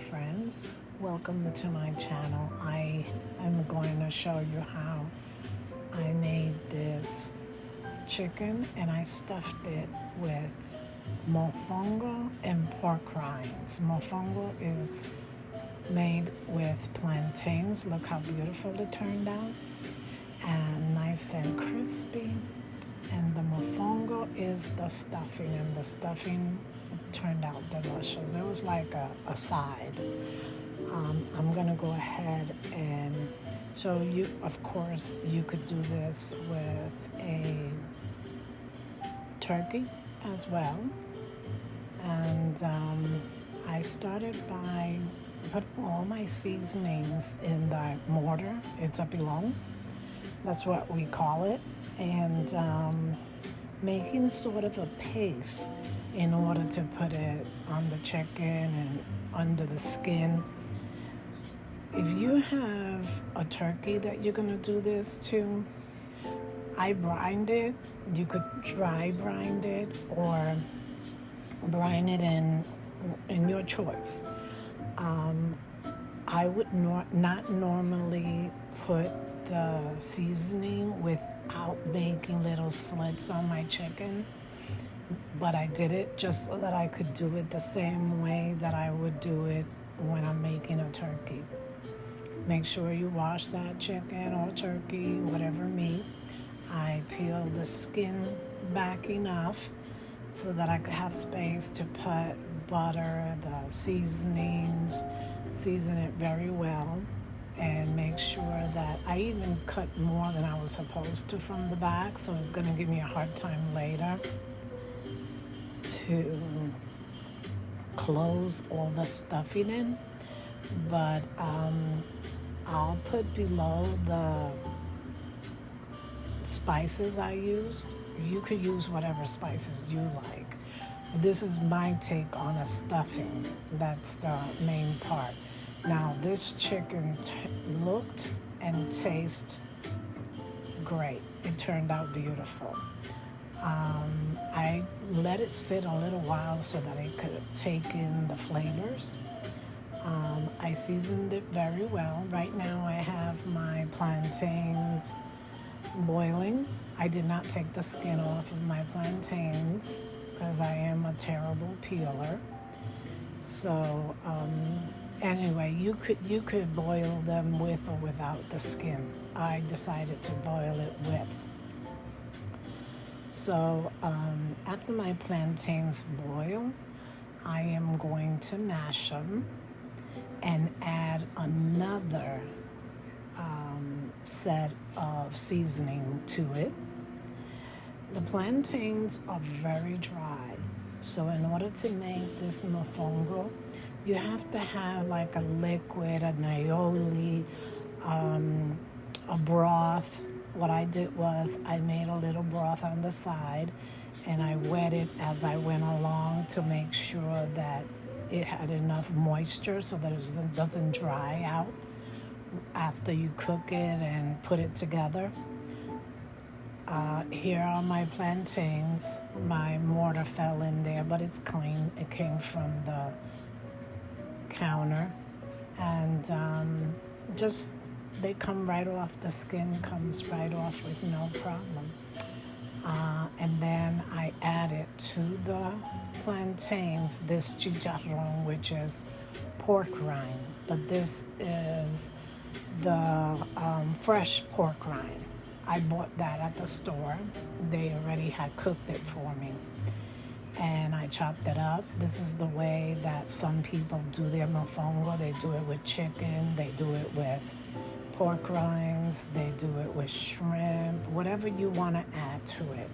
friends, welcome to my channel. I am going to show you how I made this chicken and I stuffed it with mofongo and pork rinds. Mofongo is made with plantains. Look how beautiful it turned out, and nice and crispy. And the mofongo is the stuffing, and the stuffing turned out delicious. It was like a side. I'm gonna go ahead and show you. Of course, you could do this with a turkey as well. And I started by putting all my seasonings in the mortar. It's a pilon. That's what we call it. And making sort of a paste in order to put it on the chicken and under the skin. If you have a turkey that you're gonna do this to, I brined it. You could dry brine it or brine it in your choice. I would not normally put the seasoning without making little slits on my chicken, but I did it just so that I could do it the same way that I would do it when I'm making a turkey. Make sure you wash that chicken or turkey, whatever meat. I peeled the skin back enough so that I could have space to put butter, the seasonings, season it very well, and make sure that I even cut more than I was supposed to from the back, so it's going to give me a hard time later to close all the stuffing in. But I'll put below the spices I used. You could use whatever spices you like. This is my take on a stuffing. That's the main part. Now, this chicken looked and tasted great. It turned out beautiful. I let it sit a little while so that it could take in the flavors. I seasoned it very well. Right now I have my plantains boiling. I did not take the skin off of my plantains because I am a terrible peeler. So anyway, you could boil them with or without the skin. I decided to boil it with. So after my plantains boil, I am going to mash them and add another set of seasoning to it. The plantains are very dry, so in order to make this mofongo, you have to have like a liquid, an aioli, a broth. What I did was I made a little broth on the side and I wet it as I went along to make sure that it had enough moisture so that it doesn't dry out after you cook it and put it together. Here are my plantains. My mortar fell in there, but it's clean. It came from the counter. And just they come right off. The skin comes right off with no problem. And then I added to the plantains this chicharon, which is pork rind, but this is the fresh pork rind. I bought that at the store. They already had cooked it for me. And I chopped it up. This is the way that some people do their mofongo. They do it with chicken, they do it with pork rinds, they do it with shrimp, whatever you want to add to it.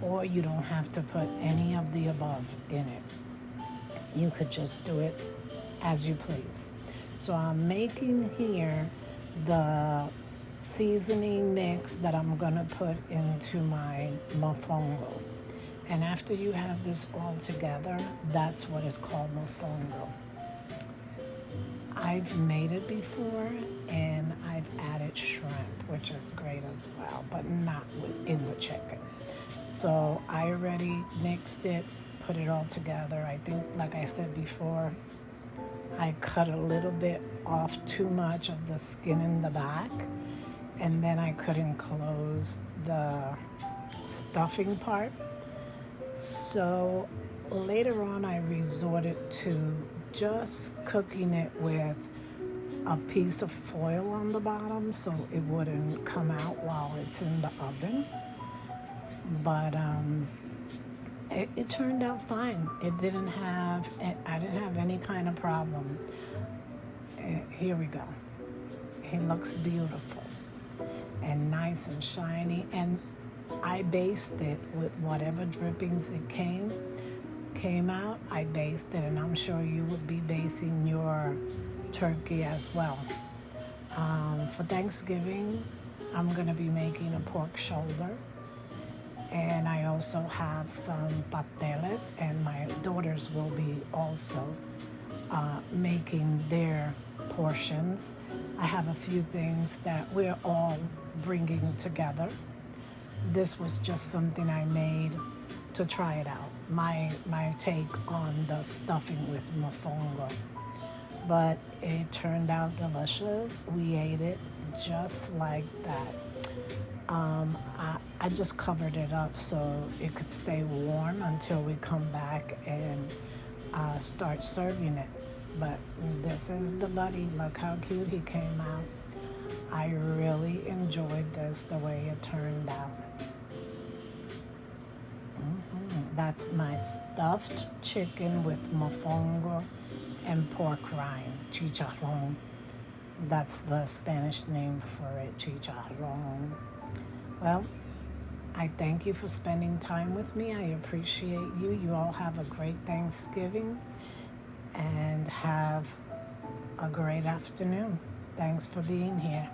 Or you don't have to put any of the above in it. You could just do it as you please. So I'm making here the seasoning mix that I'm gonna put into my mofongo. And after you have this all together, that's what is called mofongo. I've made it before and I've added shrimp, which is great as well, but not in the chicken. So I already mixed it, put it all together. I think, like I said before, I cut a little bit off too much of the skin in the back, and then I couldn't close the stuffing part. So later on, I resorted to just cooking it with a piece of foil on the bottom so it wouldn't come out while it's in the oven. But it turned out fine. I didn't have any kind of problem. Here we go. It looks beautiful and nice and shiny, and I basted it with whatever drippings it came out. I basted, and I'm sure you would be basting your turkey as well. For Thanksgiving, I'm going to be making a pork shoulder, and I also have some pasteles, and my daughters will be also making their portions. I have a few things that we're all bringing together. This was just something I made to try it out. My take on the stuffing with mofongo. But it turned out delicious. We ate it just like that. I just covered it up so it could stay warm until we come back and start serving it. But this is the buddy. Look how cute he came out. I really enjoyed this, the way it turned out. That's my stuffed chicken with mofongo and pork rind, chicharon. That's the Spanish name for it, chicharon. Well, I thank you for spending time with me. I appreciate you. You all have a great Thanksgiving and have a great afternoon. Thanks for being here.